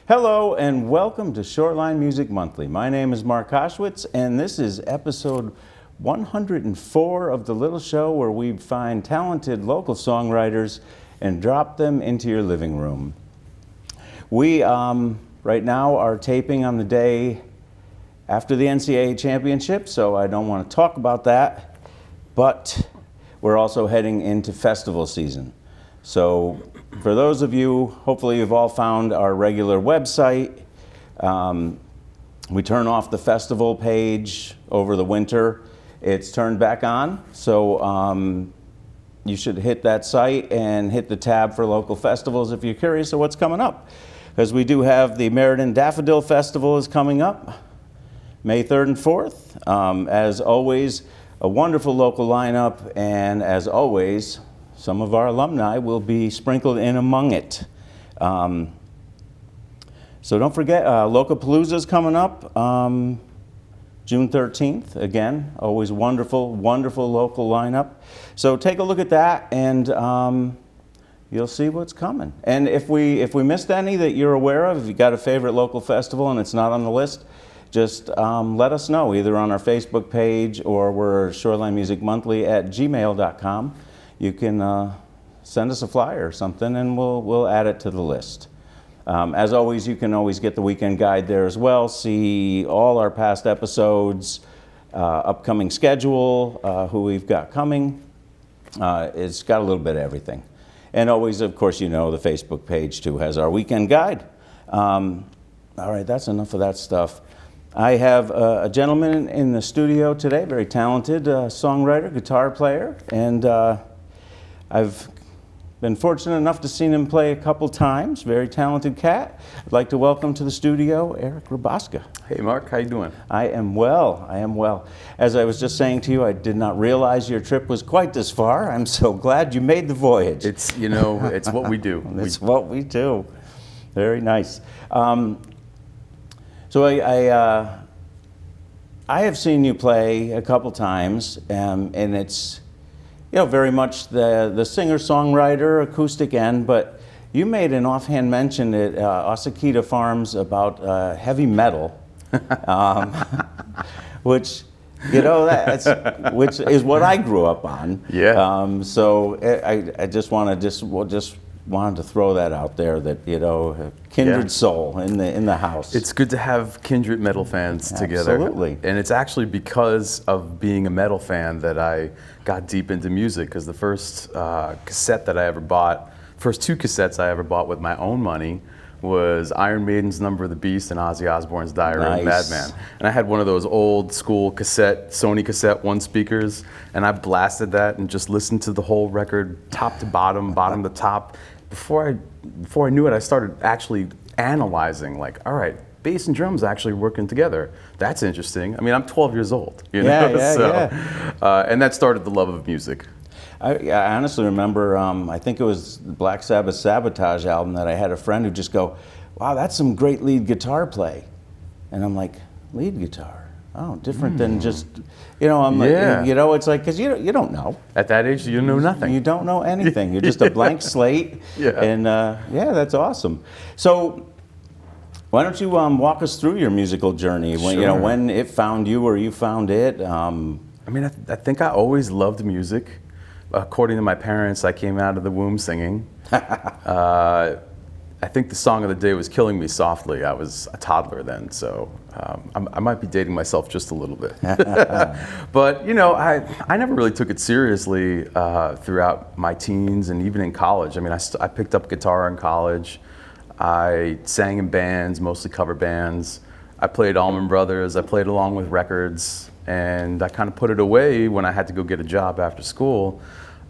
Hello and welcome to Shoreline Music Monthly. My name is Mark Koschwitz and this is episode 104 of the little show where we find talented local songwriters and drop them into your living room. We right now are taping on the day after the NCAA championship, so I don't want to talk about that, but we're also heading into festival season. So for those of you, hopefully you've all found our regular website. We turn off the festival page over the winter. It's turned back on, so you should hit that site and hit the tab for local festivals if you're curious of what's coming up. Because we do have the Meriden Daffodil Festival is coming up, May 3rd and 4th. As always, a wonderful local lineup, and as always, some of our alumni will be sprinkled in among it. So don't forget, Locapalooza's coming up June 13th. Again, always wonderful, wonderful local lineup. So take a look at that and you'll see what's coming. And if we missed any that you're aware of, if you got a favorite local festival and it's not on the list, just let us know, either on our Facebook page or we're shorelinemusicmonthly@gmail.com. You can send us a flyer or something and we'll add it to the list. As always, you can always get the weekend guide there as well, see all our past episodes, upcoming schedule, who we've got coming. It's got a little bit of everything. And always, of course, you know, the Facebook page too has our weekend guide. All right, that's enough of that stuff. I have a gentleman in the studio today, very talented songwriter, guitar player, and I've been fortunate enough to see him play a couple times. Very talented cat. I'd like to welcome to the studio Erik Rabasca. Hey Mark, how you doing? I am well, I am well. As I was just saying to you, I did not realize your trip was quite this far. I'm so glad you made the voyage. It's, you know, it's what we do. It's what we do. Very nice. So I have seen you play a couple times, and it's, you know, very much the singer-songwriter, acoustic end, but you made an offhand mention at Osakita Farms about heavy metal, which, you know, which is what I grew up on. Yeah. So I just wanted to throw that out there, that, you know, kindred soul in the house. It's good to have kindred metal fans together. Absolutely. And it's actually because of being a metal fan that I got deep into music, because the first cassette that I ever bought, first two cassettes I ever bought with my own money was Iron Maiden's Number of the Beast and Ozzy Osbourne's Diary of a Madman. And I had one of those old school Sony cassette one speakers, and I blasted that and just listened to the whole record top to bottom, bottom to top. Before I knew it, I started actually analyzing, like, all right, bass and drums actually working together. That's interesting. I mean, I'm 12 years old, you know? And that started the love of music. I honestly remember, I think it was the Black Sabbath Sabotage album, that I had a friend who just go, wow, that's some great lead guitar play. And I'm like, lead guitar? Oh, different than just, you know, I'm like, you know, it's like, because you don't know. At that age, you know nothing. You don't know anything. You're just a blank slate. And yeah, that's awesome. So why don't you walk us through your musical journey, when, you know, when it found you or you found it? I mean, I think I always loved music. According to my parents, I came out of the womb singing. I think the song of the day was Killing Me Softly. I was a toddler then, so I might be dating myself just a little bit. But, you know, I never really took it seriously throughout my teens and even in college. I mean, I picked up guitar in college. I sang in bands, mostly cover bands. I played Allman Brothers. I played along with records. And I kind of put it away when I had to go get a job after school.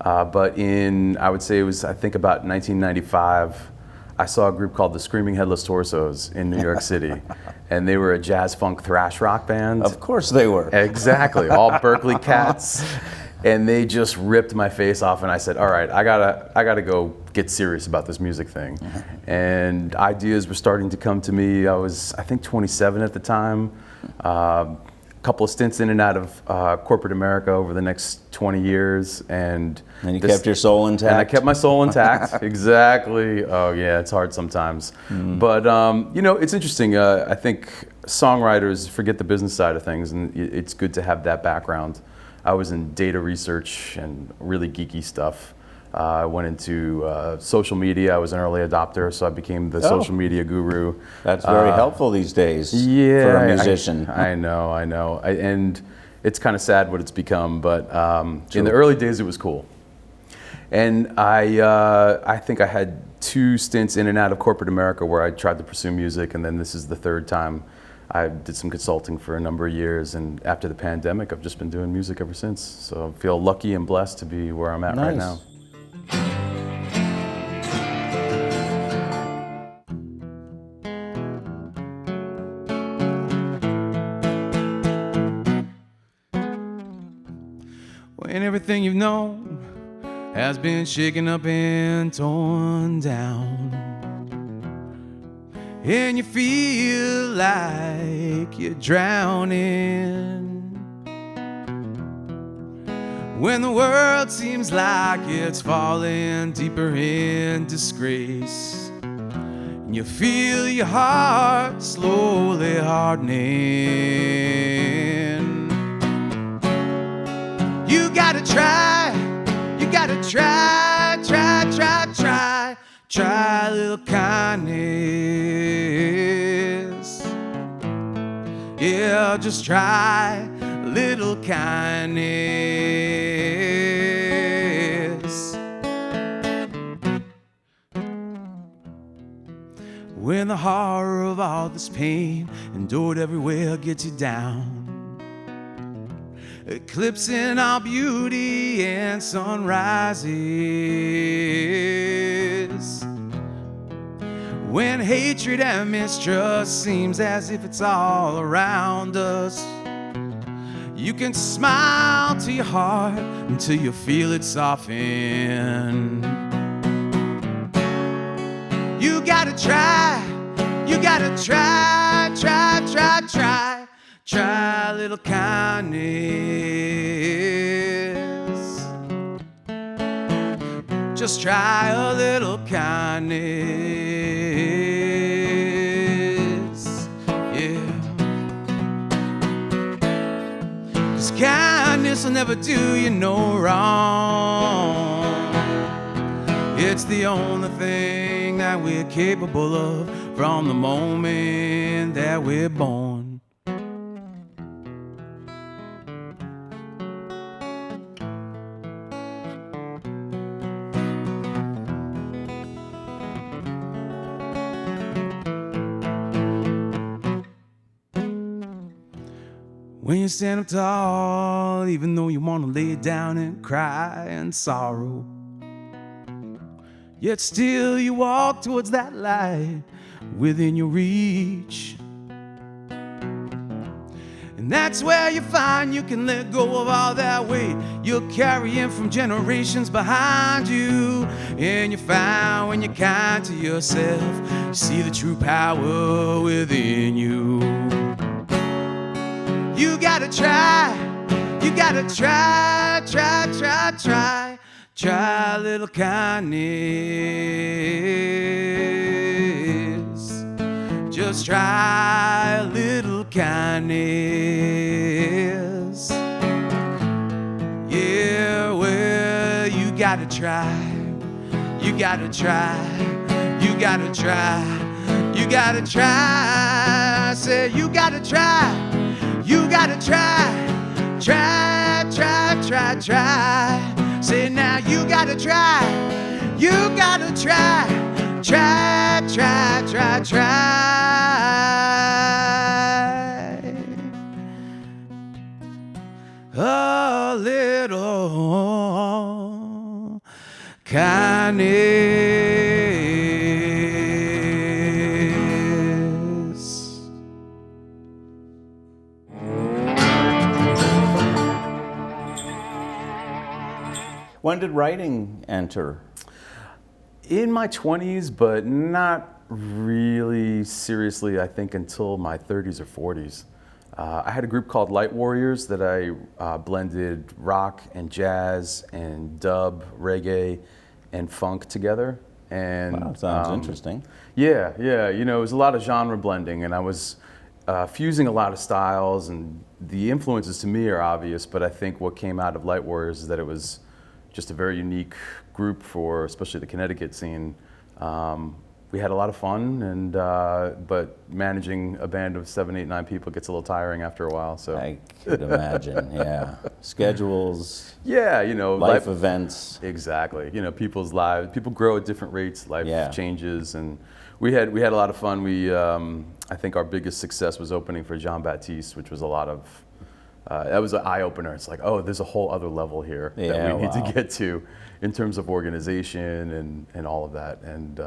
But I would say it was, I think about 1995, I saw a group called the Screaming Headless Torsos in New York City. And they were a jazz funk thrash rock band. Of course they were. Exactly, all Berkeley cats. And they just ripped my face off, and I said, all right, I gotta go get serious about this music thing. And ideas were starting to come to me. I was, I think, 27 at the time. couple of stints in and out of corporate America over the next 20 years. And you kept your soul intact? And I kept my soul intact, exactly. Oh yeah, it's hard sometimes. But you know, it's interesting. I think songwriters forget the business side of things, and it's good to have that background. I was in data research and really geeky stuff. I went into social media. I was an early adopter, so I became the social media guru. That's very helpful these days for a musician. I know. And it's kind of sad what it's become, but in the early days it was cool. And I think I had 2 stints in and out of corporate America where I tried to pursue music, and then this is the 3rd time. I did some consulting for a number of years, and after the pandemic, I've just been doing music ever since. So I feel lucky and blessed to be where I'm at right now. When everything you've known has been shaken up and torn down, and you feel like you're drowning, when the world seems like it's falling deeper in disgrace, and you feel your heart slowly hardening, you gotta try a little kindness. Yeah, just try a little kindness. When the horror of all this pain endured everywhere gets you down, eclipsing our beauty and sunrises, when hatred and mistrust seems as if it's all around us, you can smile to your heart until you feel it soften. You gotta try a little kindness. Just try a little kindness, yeah. 'Cause kindness will never do you no wrong. It's the only thing that we're capable of from the moment that we're born. When you stand up tall, even though you want to lay down and cry in sorrow, yet still you walk towards that light within your reach. And that's where you find you can let go of all that weight you're carrying from generations behind you. And you find when you're kind to yourself, you see the true power within you. You gotta try a little kindness. Just try a little kindness. Yeah, well, you gotta try. Say you gotta try. Try. Say now you gotta try. Try. A little kindness. When did writing enter? In my 20s, but not really seriously, I think, until my 30s or 40s. I had a group called Light Warriors that I blended rock and jazz and dub, reggae, and funk together. And Wow, sounds interesting. Yeah, yeah. You know, it was a lot of genre blending, and I was fusing a lot of styles, and the influences to me are obvious, but I think what came out of Light Warriors is that it was just a very unique group for especially the Connecticut scene. We had a lot of fun, and but managing a band of 7, 8, 9 people gets a little tiring after a while. So I could imagine, yeah. Schedules, yeah, you know, life events. Exactly. You know, people's lives, people grow at different rates, life Yeah. changes, and we had a lot of fun. We I think our biggest success was opening for Jean Baptiste, which was a lot of that was an eye opener. It's like, oh, there's a whole other level here that we need to get to in terms of organization and all of that. And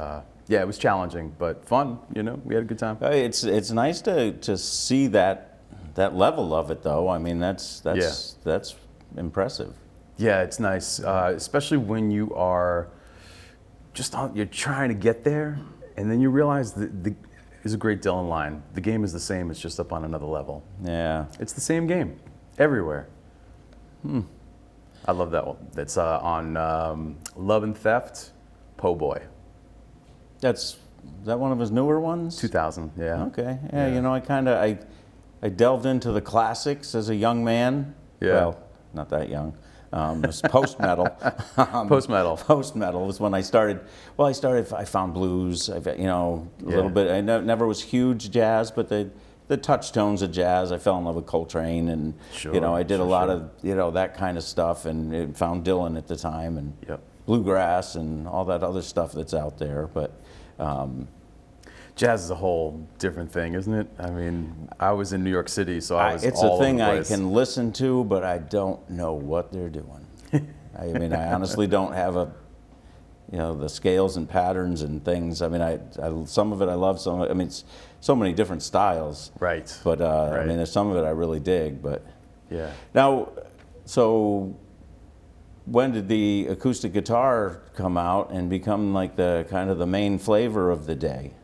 yeah, it was challenging but fun. You know, we had a good time. It's nice to see that level of it, though. I mean, that's impressive. Yeah, it's nice, especially when you are you're trying to get there, and then you realize there's a great Dylan line. The game is the same. It's just up on another level. Yeah. It's the same game everywhere. I love that one. That's on Love and Theft, Po' Boy. Is that one of his newer ones? 2000, yeah. Okay. Yeah, you know, I delved into the classics as a young man. Yeah. Well, not that young. It was post-metal. Post-metal. Post-metal was when I started. Well, I found blues, a little bit. I never was huge jazz, but the touchstones of jazz. I fell in love with Coltrane, and I did a lot of that kind of stuff, and found Dylan at the time, and bluegrass and all that other stuff that's out there. But jazz is a whole different thing, isn't it? I mean, I was in New York City, so it's a thing over the I place. can listen to, but I don't know what they're doing. I mean, I honestly don't have the scales and patterns and things. I mean, I some of it I love, some of it, I mean, it's so many different styles. Right. But right. I mean, there's some of it I really dig. But yeah. Now, so when did the acoustic guitar come out and become like the kind of the main flavor of the day?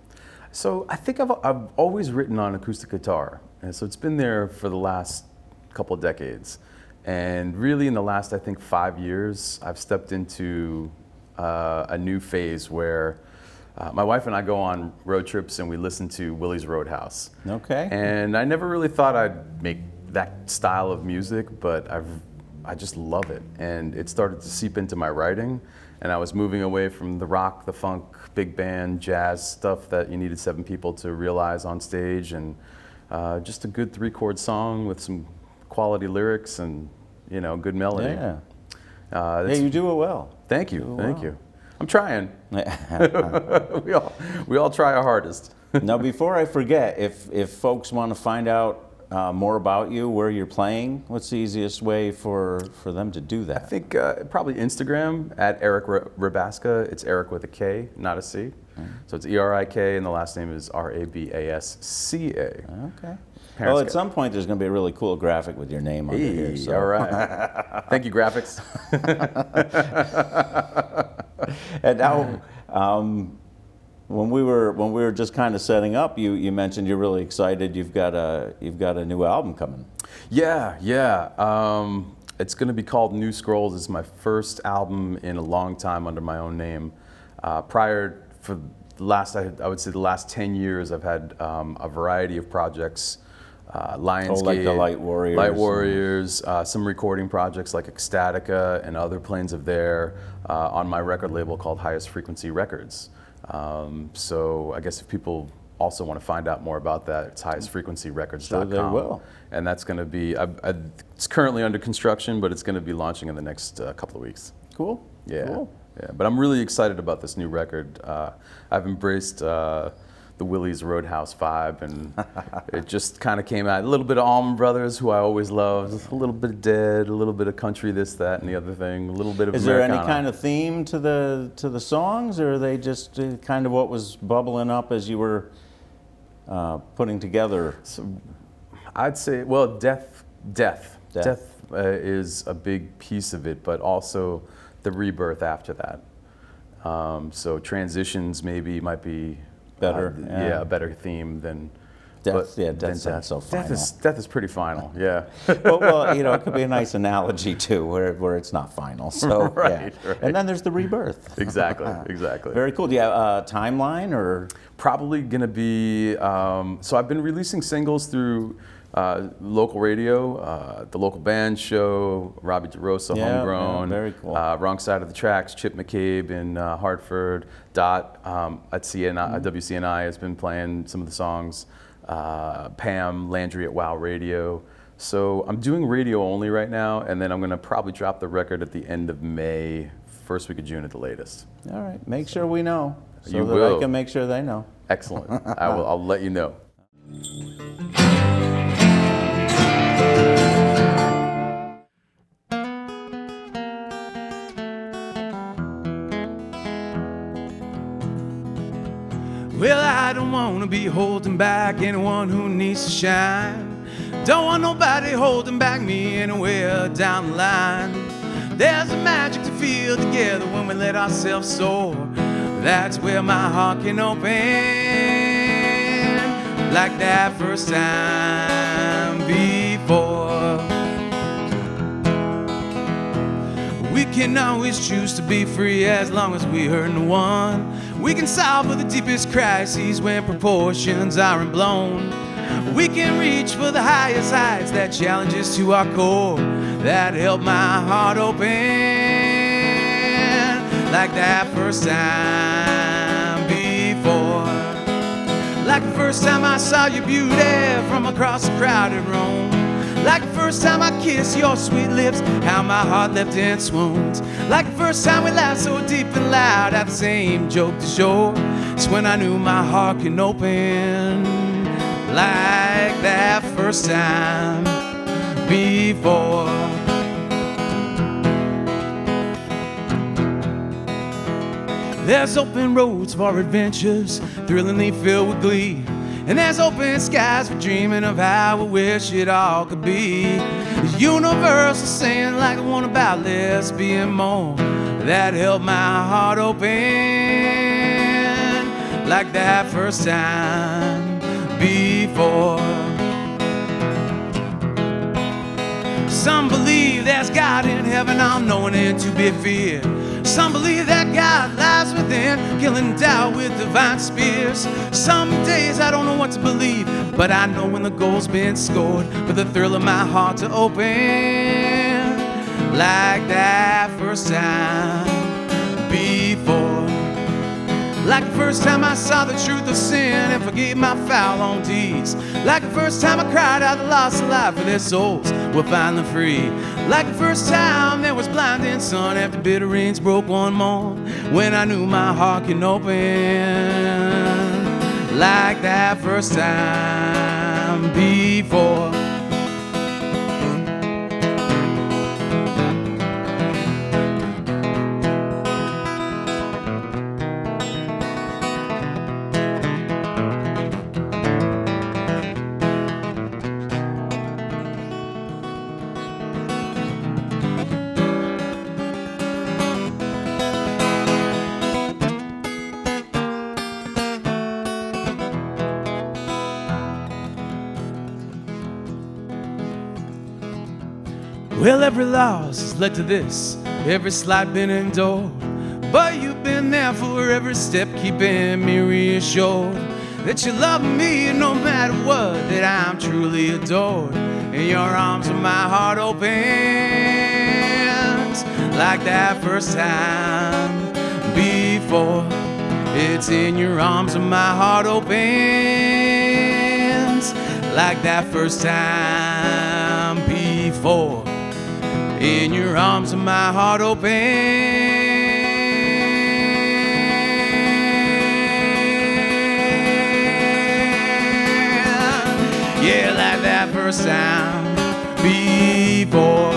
So I think I've always written on acoustic guitar, and so it's been there for the last couple of decades. And really, in the last, I think, 5 years, I've stepped into a new phase where my wife and I go on road trips and we listen to Willie's Roadhouse. Okay. And I never really thought I'd make that style of music, but I just love it. And it started to seep into my writing. And I was moving away from the rock, the funk, big band, jazz stuff that you needed 7 people to realize on stage, and just a good 3-chord song with some quality lyrics and good melody. Yeah. You do it well. Thank you, thank you. I'm trying. we all try our hardest. Now, before I forget, if folks want to find out more about you, where you're playing, what's the easiest way for them to do that? I think probably Instagram at Erik Rabasca. It's Erik with a K, not a C. So it's Erik, and the last name is Rabasca. Okay. Well, at some point there's going to be a really cool graphic with your name under here. So. All right. Thank you, graphics. And now, when we were just kind of setting up, you mentioned you're really excited. You've got a new album coming. Yeah. It's going to be called New Scrolls. It's my first album in a long time under my own name. For the last, I would say the last 10 years, I've had a variety of projects. Lionsgate, like the Light Warriors. Some recording projects like Ecstatica and other planes of there on my record label called Highest Frequency Records. So I guess if people also want to find out more about that, it's highestfrequencyrecords.com. Sure they will. And that's going to be, it's currently under construction, but it's going to be launching in the next couple of weeks. Cool. Yeah. Cool. Yeah. But I'm really excited about this new record. I've embraced the Willie's Roadhouse vibe, and it just kind of came out. A little bit of Allman Brothers, who I always loved, a little bit of Dead, a little bit of country, this, that, and the other thing, a little bit of Is there any Americana. kind of theme to the songs, or are they just kind of what was bubbling up as you were putting together? So, I'd say, well, death is a big piece of it, but also the rebirth after that. So transitions maybe might be better, a better theme than Death sounds so final. Death is pretty final, yeah. well, it could be a nice analogy too, where it's not final. So Right. And then there's the rebirth. Exactly. Very cool. Do you have a timeline or? Probably going to be, so I've been releasing singles through local radio, the local band show, Robbie DeRosa, Homegrown. Very cool. Wrong Side of the Tracks, Chip McCabe in Hartford, Dot at WCNI has been playing some of the songs, Pam Landry at WOW Radio. So I'm doing radio only right now, and then I'm going to probably drop the record at the end of May, first week of June at the latest. All right, make sure we know. So You that will. I can make sure they know. Excellent. I'll let you know. Well, I don't want to be holding back anyone who needs to shine. Don't want nobody holding back me anywhere down the line. There's a magic to feel together when we let ourselves soar. That's where my heart can open, like that first time before. We can always choose to be free as long as we hurt no one. We can solve for the deepest crises when proportions aren't blown. We can reach for the highest heights that challenge us to our core, that help my heart open, like that first time before. Like the first time I saw your beauty from across a crowded room. Like the first time I kissed your sweet lips, how my heart left in swoons. Like the first time we laughed so deep and loud at the same joke du jour. It's when I knew my heart can open, like that first time before. There's open roads for adventures, thrillingly filled with glee. And there's open skies for dreaming of how we wish it all could be. The universal saying like the one about less being more, that held my heart open, like that first time before. Some believe there's God in heaven, all knowing and to be feared. Some believe that God lies within, killing doubt with divine spears. Some days I don't know what to believe, but I know when the goal's been scored, for the thrill of my heart to open, like that first time before. Like the first time I saw the truth of sin and forgave my foul own deeds. Like the first time I cried out the lost alive for their souls were finally free. Like the first time there was blinding sun after bitter rains broke one morn, when I knew my heart can open, like that first time before. Well, every loss has led to this, every slight been endured. But you've been there for every step, keeping me reassured that you love me no matter what, that I'm truly adored. In your arms and my heart opens, like that first time before. It's in your arms and my heart opens, like that first time before. In your arms and my heart open, yeah, like that first time before.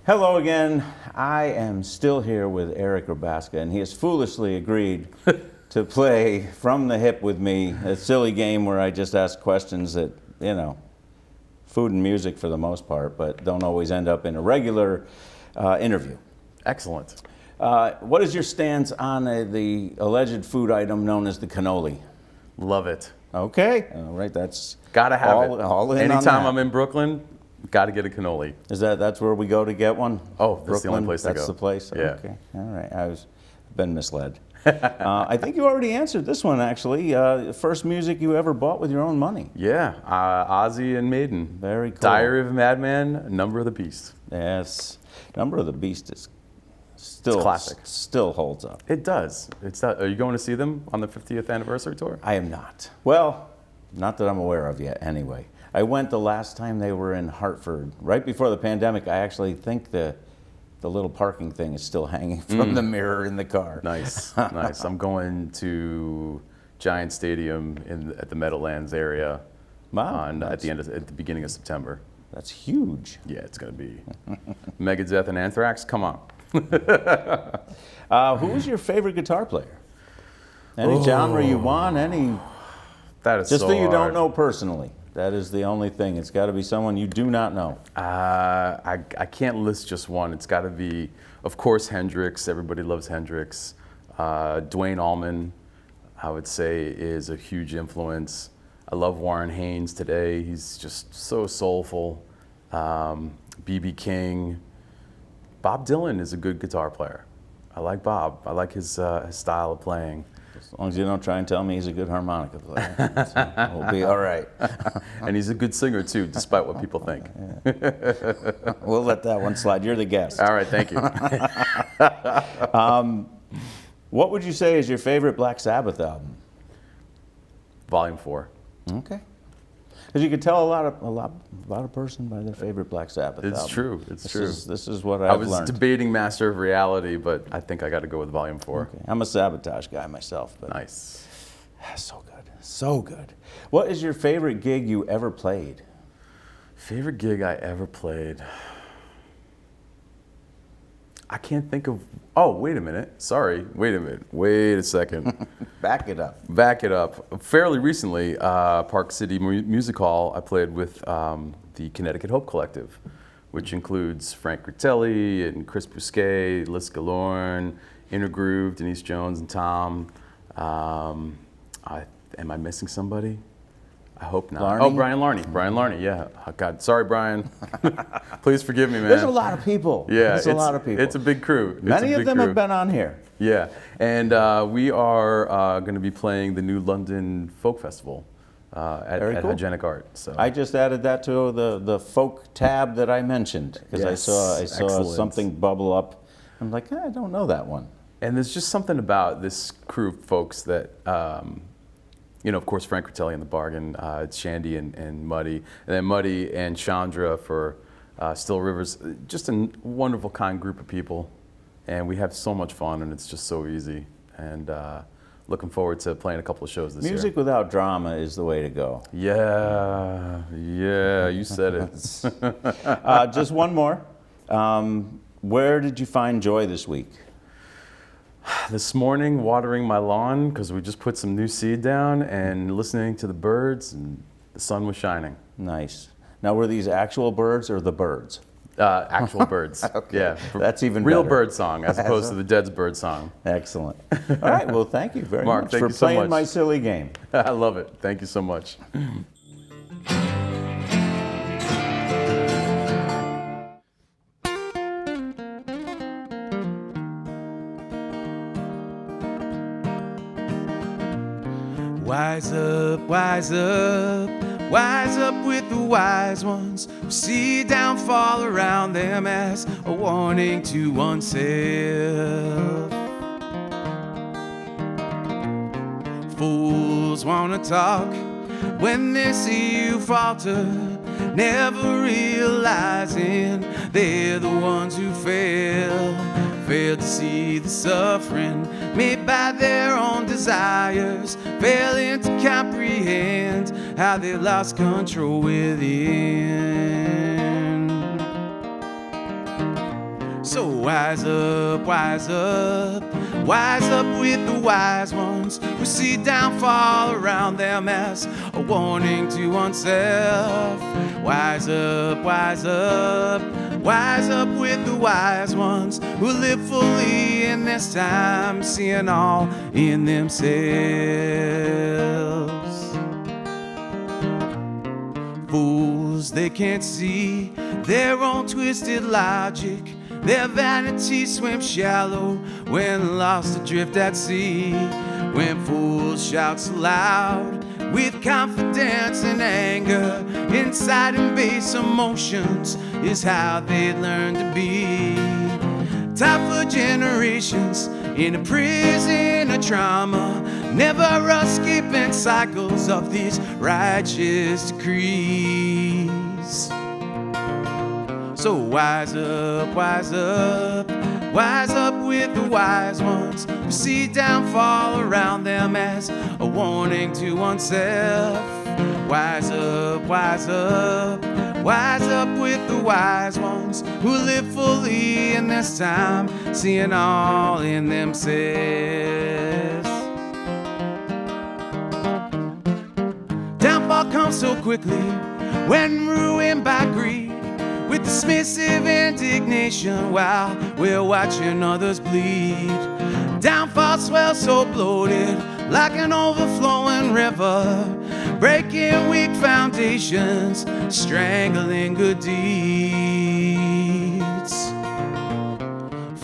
Hello again. I am still here with Erik Rabasca, and he has foolishly agreed to play From the Hip with me, a silly game where I just ask questions that, food and music for the most part, but don't always end up in a regular interview. Excellent. What is your stance on the alleged food item known as the cannoli? Love it. Okay, all right, that's Gotta have all, it. all in on Anytime that. I'm in Brooklyn, gotta get a cannoli. That's where we go to get one? Oh, that's the only place to go. That's the place? Yeah. Okay, all right, I've been misled. I think you already answered this one, actually. First music you ever bought with your own money? Yeah, Ozzy and Maiden. Very cool. Diary of a Madman, Number of the Beast. Yes, Number of the Beast is still classic. Still holds up. It does. Are you going to see them on the 50th anniversary tour? I am not. Well, not that I'm aware of yet, anyway. I went the last time they were in Hartford, right before the pandemic. I actually think the little parking thing is still hanging from the mirror in the car. Nice, nice. I'm going to Giant Stadium at the Meadowlands area Wow, at the beginning of September. That's huge. Yeah, it's going to be Megadeth and Anthrax. Come on. Who's your favorite guitar player? Any genre you want? Any? That is Just so that you don't hard. know personally. That is the only thing. It's got to be someone you do not know. I can't list just one. It's got to be, of course, Hendrix. Everybody loves Hendrix. Dwayne Allman, I would say, is a huge influence. I love Warren Haynes today. He's just so soulful. B.B. King. Bob Dylan is a good guitar player. I like Bob. I like his style of playing. As long as you don't try and tell me he's a good harmonica player, so we'll be all right. And he's a good singer too, despite what people think. We'll let that one slide. You're the guest. All right, thank you. What would you say is your favorite Black Sabbath album? Volume 4. Okay. Because you could tell a lot of person by their favorite Black Sabbath album. It's true. It's true. This is what I I've was learned. debating Master of Reality, but I think I got to go with Volume 4. Okay. I'm a Sabotage guy myself. But Nice. So good. So good. What is your favorite gig you ever played? Favorite gig I ever played? I can't think of. Oh, wait a minute. Sorry. Wait a minute. Wait a second. Back it up. Back it up. Fairly recently, Park City Music Hall, I played with the Connecticut Hope Collective, which includes Frank Gritelli and Chris Bousquet, Liz Galorn, Intergroove, Denise Jones and Tom. Am I missing somebody? I hope not. Larney? Oh, Brian Larney. Brian Larney, yeah. Oh, God, sorry, Brian. Please forgive me, man. There's a lot of people. Yeah, There's a lot of people. It's a big crew. Many of them have been on here. Yeah, and we are going to be playing the new London Folk Festival at cool. Hygienic Art. So I just added that to the folk tab that I mentioned because Yes, I saw excellent. something bubble up. I'm like, I don't know that one. And there's just something about this crew of folks that, of course, Frank Gritelli in the bargain, it's Shandy and Muddy, and then Muddy and Chandra for Still Rivers. Just a wonderful, kind group of people. And we have so much fun, and it's just so easy. And looking forward to playing a couple of shows this year. Music without drama is the way to go. Yeah, you said it. Just one more. Where did you find joy this week? This morning, watering my lawn because we just put some new seed down and listening to the birds, and the sun was shining. Nice. Now, were these actual birds or the birds? Actual birds. Okay. Yeah. That's even real better. bird song as opposed to the Dead's bird song. Excellent. All right. Well, thank you very Mark, much thank for you so playing much. my silly game. I love it. Thank you so much. Wise up, wise up, wise up with the wise ones who see downfall around them as a warning to oneself. Fools wanna talk when they see you falter, never realizing they're the ones who fail to see the suffering made by their own desires, failing to comprehend how they lost control within. So wise up, Wise up with the wise ones who see downfall around them as a warning to oneself. Wise up, wise up, wise up with the wise ones who live fully in this time, seeing all in themselves. Fools, they can't see their own twisted logic. Their vanity swims shallow when lost adrift at sea. When fools shout loud with confidence and anger, inside and base emotions is how they learn to be. Taught for generations in a prison of trauma, never escaping cycles of these righteous decrees. So wise up, wise up, wise up with the wise ones who see downfall around them as a warning to oneself. Wise up, wise up, wise up with the wise ones who live fully in this time, seeing all in themselves. Downfall comes so quickly when ruined by greed, with dismissive indignation while we're watching others bleed. Downfall swells so bloated like an overflowing river, breaking weak foundations, strangling good deeds.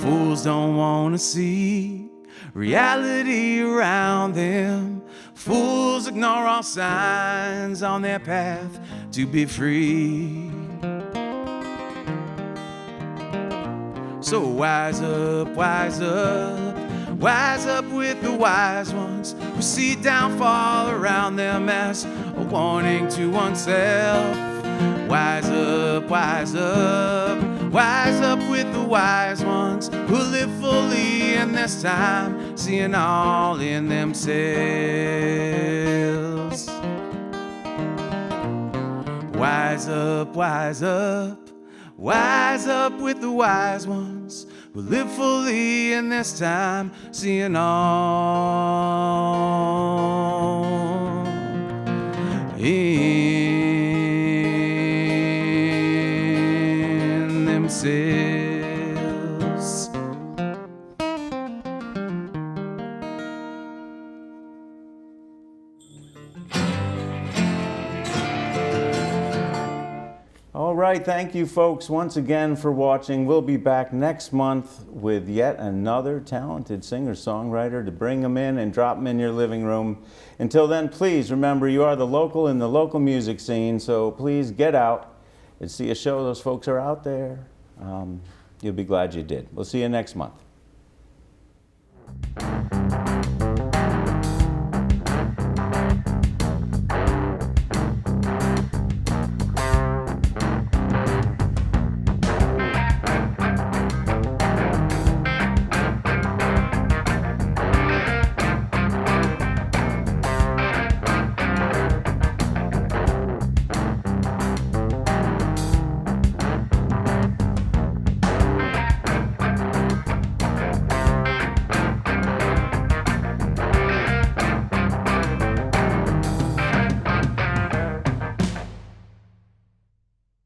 Fools don't want to see reality around them. Fools ignore all signs on their path to be free. So wise up, wise up, wise up with the wise ones who see downfall around them as a warning to oneself. Wise up, wise up, wise up with the wise ones who live fully in this time, seeing all in themselves. Wise up, wise up, wise up with the wise ones who live fully in this time, seeing all in themselves. All right, thank you folks once again for watching. We'll be back next month with yet another talented singer-songwriter to bring them in and drop them in your living room. Until then, please remember you are the local in the local music scene, so please get out and see a show. Those folks are out there. You'll be glad you did. We'll see you next month.